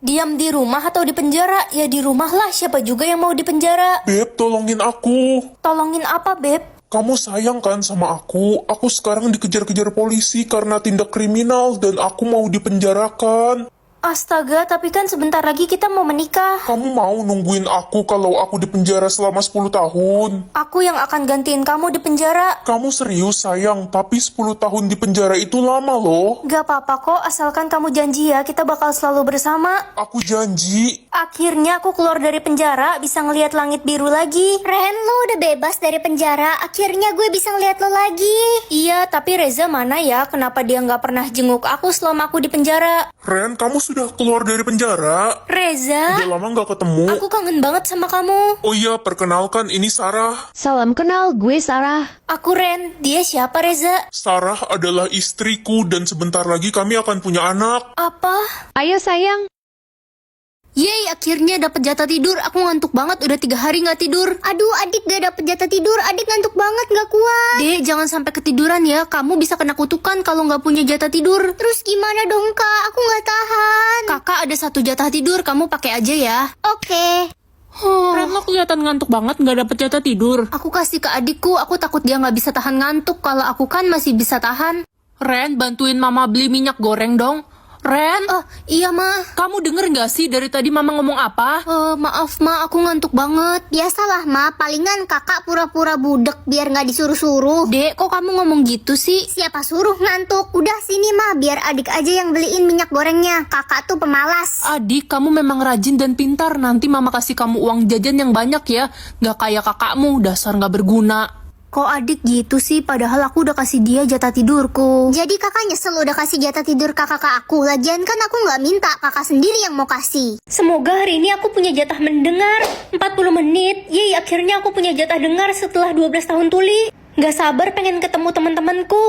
Diam di rumah atau di penjara? Ya di rumah lah, siapa juga yang mau di penjara? Beb, tolongin aku. Tolongin apa, Beb? Kamu sayang kan sama aku? Aku sekarang dikejar-kejar polisi karena tindak kriminal dan aku mau dipenjarakan. Astaga, tapi kan sebentar lagi kita mau menikah. Kamu mau nungguin aku kalau aku dipenjara selama 10 tahun? Aku yang akan gantiin kamu di penjara. Kamu serius sayang, tapi 10 tahun di penjara itu lama loh. Gak apa-apa kok, asalkan kamu janji ya, kita bakal selalu bersama. Aku janji. Akhirnya aku keluar dari penjara, bisa ngelihat langit biru lagi. Ren, lo udah bebas dari penjara. Akhirnya gue bisa ngeliat lo lagi. Iya, tapi Reza mana ya? Kenapa dia nggak pernah jenguk aku selama aku di penjara? Ren, kamu sudah keluar dari penjara? Reza, Udah lama nggak ketemu. aku kangen banget sama kamu. Oh iya, perkenalkan ini Sarah. Salam kenal, gue Sarah. Aku Ren, dia siapa Reza? Sarah adalah istriku dan sebentar lagi kami akan punya anak. Apa? Ayo sayang. Yeay, akhirnya dapat jatah tidur. Aku ngantuk banget, udah 3 hari nggak tidur. Aduh, adik gak dapet jatah tidur. Adik ngantuk banget, gak kuat. Dek, jangan sampai ketiduran ya. Kamu bisa kena kutukan kalau nggak punya jatah tidur. Terus gimana dong, Kak? Aku gak tahan. Kakak ada 1 jatah tidur, kamu pakai aja ya. Oke. Ren, lo kelihatan ngantuk banget, nggak dapet jatah tidur. Aku kasih ke adikku, aku takut dia nggak bisa tahan ngantuk. Kalau aku kan masih bisa tahan. Ren, bantuin mama beli minyak goreng dong. Ren, Oh, iya ma. kamu denger nggak sih dari tadi mama ngomong apa? Maaf ma, aku ngantuk banget. Biasalah, Ma. Palingan kakak pura-pura budek biar gak disuruh-suruh. Dek, kok kamu ngomong gitu sih? Siapa suruh ngantuk? Udah sini, Ma. Biar adik aja yang beliin minyak gorengnya. Kakak tuh pemalas. Adik, kamu memang rajin dan pintar. Nanti mama kasih kamu uang jajan yang banyak ya. Nggak kayak kakakmu, dasar nggak berguna. Kok adik gitu sih? Padahal aku udah kasih dia jatah tidurku. Jadi kakak nyesel udah kasih jatah tidur kakak ke aku. Lagian kan aku gak minta, kakak sendiri yang mau kasih. Semoga hari ini aku punya jatah mendengar 40 menit. Yeay, akhirnya aku punya jatah dengar setelah 12 tahun tuli. Gak sabar pengen ketemu teman-temanku.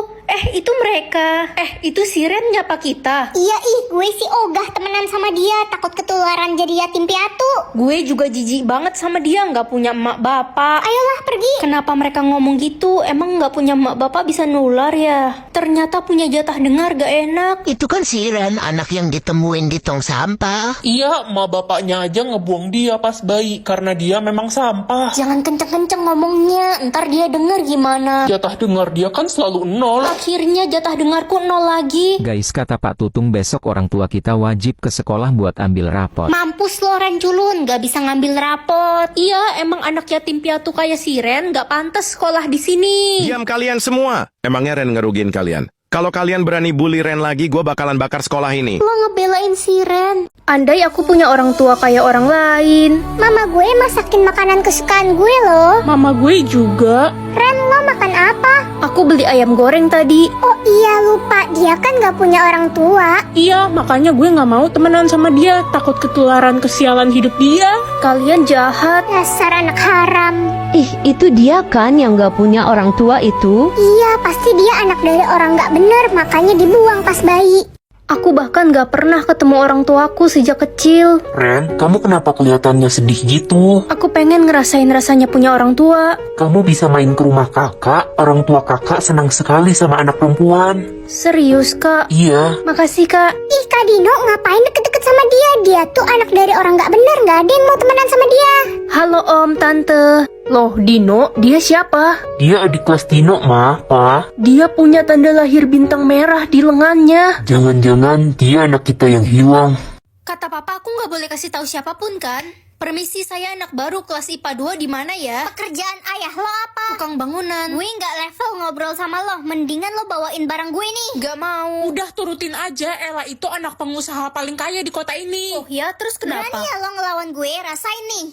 Itu mereka. Itu si Ren nyapa kita. Iya gue sih ogah temenan sama dia. Takut ketularan jadi yatim piatu. Gue juga jijik banget sama dia, nggak punya emak bapak. Ayolah pergi. Kenapa mereka ngomong gitu? Emang nggak punya emak bapak bisa nular ya? Ternyata punya jatah dengar gak enak. Itu kan si Ren, anak yang ditemuin di tong sampah. Iya, ma bapaknya aja ngebuang dia pas bayi karena dia memang sampah. Jangan kenceng-kenceng ngomongnya, ntar dia denger gimana. Jatah dengar dia kan selalu 0. Akhirnya jatah dengarku 0 lagi. Guys, kata Pak Tutung besok orang tua kita wajib ke sekolah buat ambil rapot. Mampus lo Ren culun, gak bisa ngambil rapot. Iya, emang anak yatim piatu kayak si Ren gak pantas sekolah di sini. Diam kalian semua. Emangnya Ren ngerugiin kalian? Kalau kalian berani bully Ren lagi, gue bakalan bakar sekolah ini. Lo ngebelain si Ren. Andai aku punya orang tua kayak orang lain. Mama gue masakin makanan kesukaan gue loh. Mama gue juga. Ren, lo makan apa? Aku beli ayam goreng tadi. Oh iya lupa, dia kan gak punya orang tua. Iya, makanya gue nggak mau temenan sama dia. Takut ketularan kesialan hidup dia. Kalian jahat. Dasar anak haram. Ih, itu dia kan yang gak punya orang tua itu? Iya, pasti dia anak dari orang gak bener, makanya dibuang pas bayi. Aku bahkan gak pernah ketemu orang tuaku sejak kecil. Ren, kamu kenapa kelihatannya sedih gitu? Aku pengen ngerasain rasanya punya orang tua. Kamu bisa main ke rumah kakak, orang tua kakak senang sekali sama anak perempuan. Serius kak? Iya, Makasih kak. Ih, Kak Dino ngapain deket-deket sama dia? Dia tuh anak dari orang gak bener, gak ada yang mau temenan sama dia. Halo om, tante. Loh, Dino, dia siapa? dia adik kelas Dino, Ma, Pa. Dia punya tanda lahir bintang merah di lengannya. Jangan-jangan dia anak kita yang hilang. Kata papa aku nggak boleh kasih tahu siapapun kan? Permisi, saya anak baru kelas IPA 2 di mana ya? Pekerjaan ayah lo apa? Tukang bangunan. Gue gak level ngobrol sama lo. Mendingan lo bawain barang gue nih. Nggak mau. Udah turutin aja, Ella itu anak pengusaha paling kaya di kota ini. Oh ya, terus Berani kenapa? ya lo ngelawan gue? Rasain nih.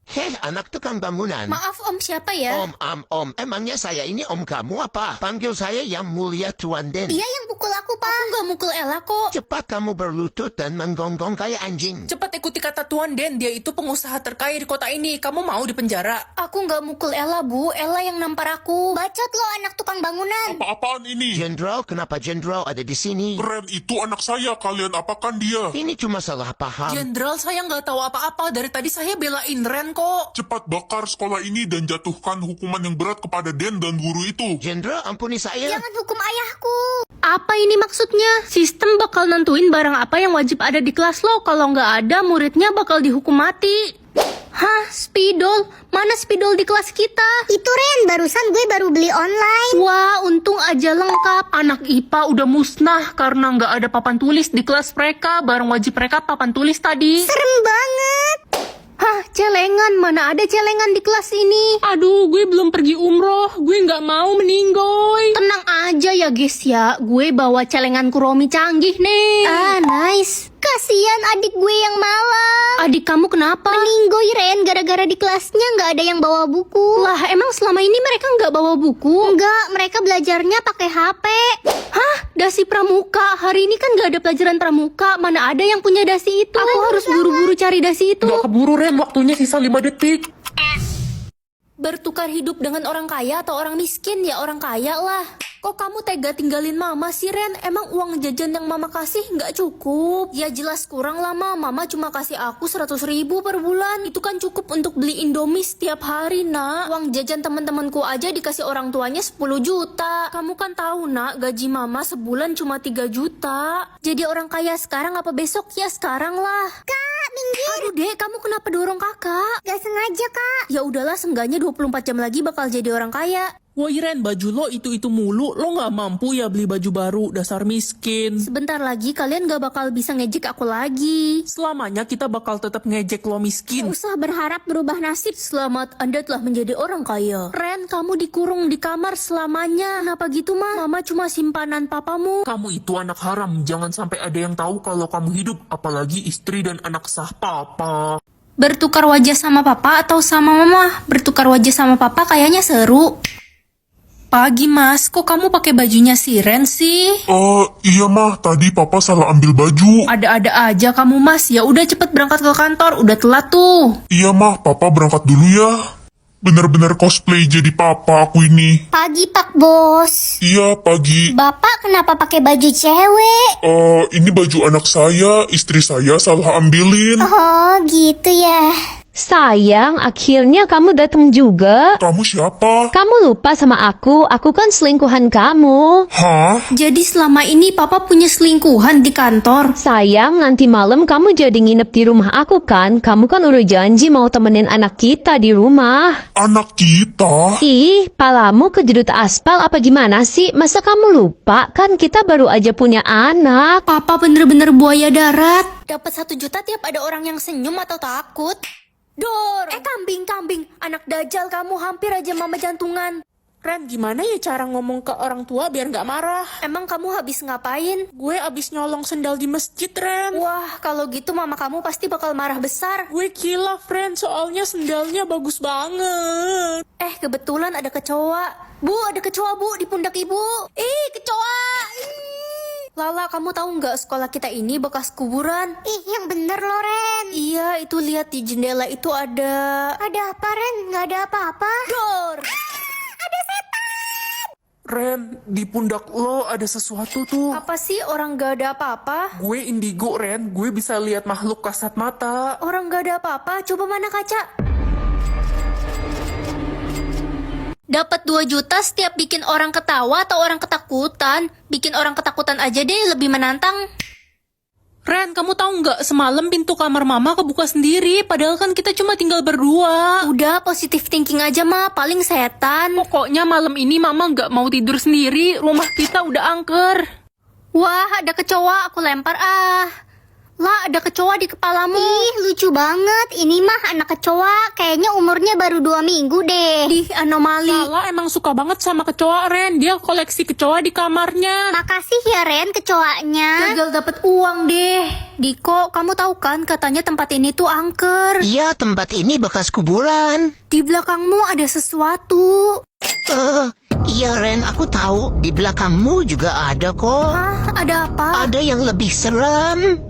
Heh, anak tukang bangunan. Maaf om, siapa ya? Om, emangnya saya ini om kamu apa? Panggil saya yang mulia Tuan Den. Dia yang pukul aku, Pak. Aku nggak mukul Ella kok. Cepat kamu berlutut dan menggonggong kayak anjing. Cepat ikuti kata Tuan Den, dia itu pengusaha terkaya di kota ini. Kamu mau di penjara? Aku nggak mukul Ella bu, Ella yang nampar aku. Bacot lo anak tukang bangunan. Apa-apaan ini? Jenderal, kenapa Jenderal ada di sini? Ren itu anak saya, kalian apakan dia? Ini cuma salah paham. Jenderal, saya nggak tahu apa-apa. Dari tadi saya belain Ren kok. Cepat bakar sekolah ini dan jatuhkan hukuman yang berat kepada Den dan guru itu. Jenderal, ampuni saya. Jangan hukum ayahku. Apa ini maksudnya? Sistem bakal nentuin barang apa yang wajib ada di kelas lo. Kalau nggak ada, muridnya bakal dihukum mati. Hah, spidol? Mana spidol di kelas kita? Itu Ren, barusan gue baru beli online. Wah, untung aja lengkap. Anak IPA udah musnah karena nggak ada papan tulis di kelas mereka. Barang wajib mereka papan tulis tadi. Serem banget. Hah, celengan? Mana ada celengan di kelas ini? Aduh, gue belum pergi umroh. Gue nggak mau meninggoy. Tenang aja ya guys ya, gue bawa celengan Kuromi canggih nih. Ah, nice. Kasian adik gue yang malang. Adik kamu kenapa? Meninggoy Ren, gara-gara di kelasnya nggak ada yang bawa buku. Lah, emang selama ini mereka nggak bawa buku? Enggak, mereka belajarnya pakai HP. Hah? Dasi pramuka? Hari ini kan nggak ada pelajaran pramuka. Mana ada yang punya dasi itu? Aku harus buru-buru cari dasi itu. Gak keburu Ren, waktunya sisa 5 detik. Bertukar hidup dengan orang kaya atau orang miskin? Ya orang kaya lah. Kok kamu tega tinggalin mama sih Ren? Emang uang jajan yang mama kasih nggak cukup? Ya jelas kurang lah ma. Mama cuma kasih aku 100.000 per bulan. Itu kan cukup untuk beli Indomie setiap hari nak. Uang jajan teman-temanku aja dikasih orang tuanya 10 juta. Kamu kan tahu nak, gaji mama sebulan cuma 3 juta. Jadi orang kaya sekarang apa besok? Ya sekarang lah. Kak, minggir. Aduh dek, kamu kenapa dorong kakak? Gak sengaja, Kak. Ya udahlah, seenggaknya 24 jam lagi bakal jadi orang kaya. Woi Ren, baju lo itu mulu. Lo nggak mampu ya beli baju baru, dasar miskin. Sebentar lagi kalian gak bakal bisa ngejek aku lagi. Selamanya kita bakal tetap ngejek lo miskin. Gak usah berharap berubah nasib. Selamat, Anda telah menjadi orang kaya. Ren, kamu dikurung di kamar selamanya. Kenapa gitu mah? Mama cuma simpanan papamu. Kamu itu anak haram, jangan sampai ada yang tahu kalau kamu hidup, apalagi istri dan anak sah papa. Bertukar wajah sama papa atau sama mama? Bertukar wajah sama papa kayaknya seru. Pagi mas, kok kamu pakai bajunya si Ren sih? Iya mah, tadi papa salah ambil baju. Ada-ada aja kamu mas. Ya udah cepet berangkat ke kantor, udah telat tuh. Iya mah, papa berangkat dulu ya. Bener-bener cosplay jadi papa aku ini. Pagi, Pak Bos. Iya, pagi. Bapak kenapa pakai baju cewek? Ini baju anak saya, istri saya salah ambilin. Oh, gitu ya. Sayang, akhirnya kamu datang juga. Kamu siapa? Kamu lupa sama aku kan selingkuhan kamu. Hah? Jadi selama ini papa punya selingkuhan di kantor. Sayang, nanti malam kamu jadi nginep di rumah aku kan? Kamu kan udah janji mau temenin anak kita di rumah. Anak kita? Ih, palamu kejedut aspal apa gimana sih? Masa kamu lupa? Kan kita baru aja punya anak. Papa bener-bener buaya darat. Dapat 1 juta tiap ada orang yang senyum atau takut. Dor! Kambing. Anak dajal kamu, hampir aja mama jantungan. Ren, gimana ya cara ngomong ke orang tua biar nggak marah? Emang kamu habis ngapain? Gue abis nyolong sendal di masjid, Ren. Wah, kalau gitu mama kamu pasti bakal marah besar. Gue kilaf, Ren, soalnya sendalnya bagus banget. Kebetulan ada kecoa. Bu, ada kecoa bu di pundak ibu. Kecoa! Lala, kamu tahu nggak sekolah kita ini bekas kuburan? Ih, yang bener loh, Ren. Iya, itu lihat di jendela itu ada... Ada apa, Ren? Nggak ada apa-apa. Dor! Ren, di pundak lo ada sesuatu tuh. Apa sih orang nggak ada apa-apa? Gue indigo, Ren. Gue bisa lihat makhluk kasat mata. Orang nggak ada apa-apa, coba mana kaca? Dapat 2 juta setiap bikin orang ketawa atau orang ketakutan. Bikin orang ketakutan aja deh, lebih menantang. Ren, kamu tahu nggak semalam pintu kamar mama kebuka sendiri, padahal kan kita cuma tinggal berdua. Udah, positive thinking aja mah, paling setan. Pokoknya malam ini mama nggak mau tidur sendiri, rumah kita udah angker. Wah, ada kecoa, aku lempar Lah, ada kecoa di kepalamu. Ih, lucu banget. Ini mah anak kecoa. Kayaknya umurnya baru 2 minggu deh. Di anomali. Lala emang suka banget sama kecoa, Ren. Dia koleksi kecoa di kamarnya. Makasih ya, Ren, kecoanya. Gagal dapet uang deh. Diko, kamu tahu kan katanya tempat ini tuh angker. Iya, tempat ini bekas kuburan. Di belakangmu ada sesuatu. Iya Ren, aku tahu. Di belakangmu juga ada kok. Hah, ada apa? Ada yang lebih serem.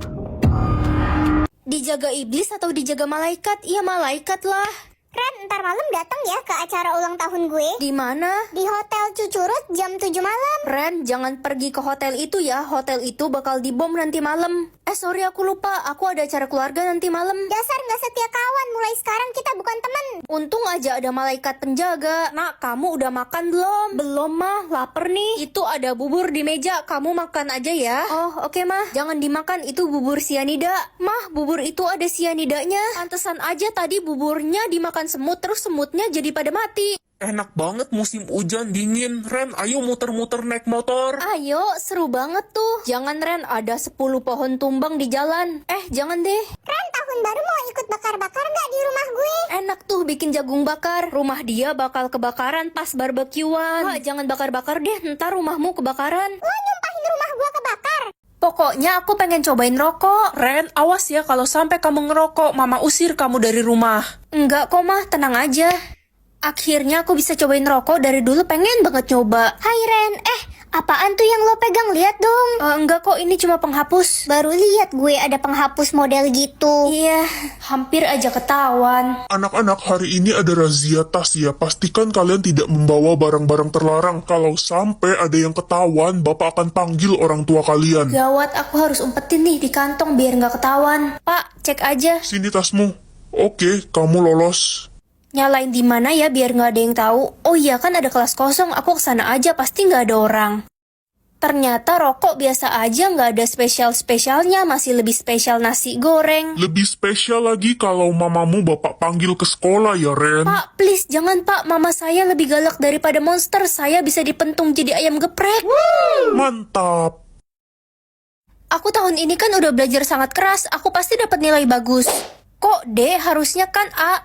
Dijaga iblis atau dijaga malaikat? Iya malaikat lah. Ren, ntar malam datang ya ke acara ulang tahun gue. Di mana? Di Hotel Cucurut jam 7 malam. Ren, jangan pergi ke hotel itu ya. Hotel itu bakal dibom nanti malam. Sorry aku lupa. Aku ada acara keluarga nanti malam. Dasar nggak setia kawan, mulai sekarang kita bukan teman. Untung aja ada malaikat penjaga. Nak, kamu udah makan belum? Belum, Mah. Lapar nih. Itu ada bubur di meja. Kamu makan aja ya. Oh, oke, Mah. Jangan dimakan. Itu bubur sianida. Mah, bubur itu ada sianidanya. Pantesan aja tadi buburnya dimakan semut, terus semutnya jadi pada mati. Enak banget musim hujan dingin. Ren, ayo muter-muter naik motor. Ayo, seru banget tuh. Jangan, Ren. Ada 10 pohon tumbang di jalan. Jangan deh. Ren, tahun baru mau ikut bakar-bakar nggak di rumah gue? Enak tuh bikin jagung bakar. Rumah dia bakal kebakaran pas barbekyuan. Wah, jangan bakar-bakar deh. Ntar rumahmu kebakaran. Lo nyumpahin rumah gue kebakar. Pokoknya aku pengen cobain rokok. Ren, awas ya kalau sampai kamu ngerokok, mama usir kamu dari rumah. Enggak kok, Mah. Tenang aja. Akhirnya aku bisa cobain rokok. Dari dulu pengen banget coba. Hai Ren, apaan tuh yang lo pegang? Lihat dong. Enggak kok, ini cuma penghapus. Baru lihat gue ada penghapus model gitu. Iya, hampir aja ketahuan. Anak-anak, hari ini ada razia tas ya. Pastikan kalian tidak membawa barang-barang terlarang. Kalau sampai ada yang ketahuan, Bapak akan panggil orang tua kalian. Gawat, aku harus umpetin nih di kantong biar nggak ketahuan. Pak, cek aja. Sini tasmu. Oke, kamu lolos. Nyalain di mana ya biar nggak ada yang tahu. Oh iya kan ada kelas kosong, aku kesana aja pasti nggak ada orang. Ternyata rokok biasa aja, nggak ada spesial-spesialnya, masih lebih spesial nasi goreng. Lebih spesial lagi kalau mamamu Bapak panggil ke sekolah ya, Ren. Pak, please jangan Pak, mama saya lebih galak daripada monster, saya bisa dipentung jadi ayam geprek. Mantap. Aku tahun ini kan udah belajar sangat keras, aku pasti dapat nilai bagus. Kok D, harusnya kan A.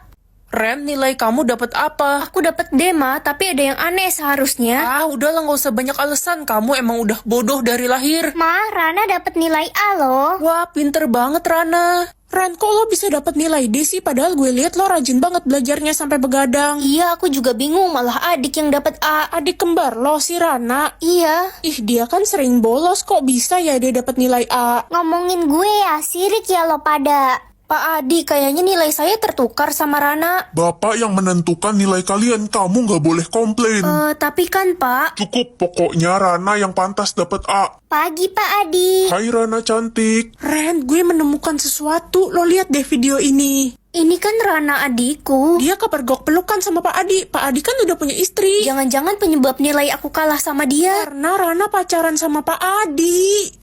Ren, nilai kamu dapat apa? Aku dapat D, Ma, tapi ada yang aneh seharusnya. Udahlah nggak usah banyak alasan, kamu emang udah bodoh dari lahir. Ma, Rana dapat nilai A loh. Wah, pinter banget Rana. Ren, kok lo bisa dapat nilai D sih? Padahal gue lihat lo rajin banget belajarnya sampai begadang. Iya, aku juga bingung, malah adik yang dapat A. Adik kembar lo si Rana. Iya. Ih, dia kan sering bolos, kok bisa ya dia dapat nilai A? Ngomongin gue ya, sirik ya lo pada. Pak Adi, kayaknya nilai saya tertukar sama Rana. Bapak yang menentukan nilai kalian, kamu nggak boleh komplain. Tapi kan Pak. Cukup, pokoknya Rana yang pantas dapat A. Pagi Pak Adi. Hai Rana cantik. Ren, gue menemukan sesuatu. Lo lihat deh video ini. Ini kan Rana adikku. Dia kepergok pelukan sama Pak Adi. Pak Adi kan udah punya istri. Jangan-jangan penyebab nilai aku kalah sama dia. Karena Rana pacaran sama Pak Adi.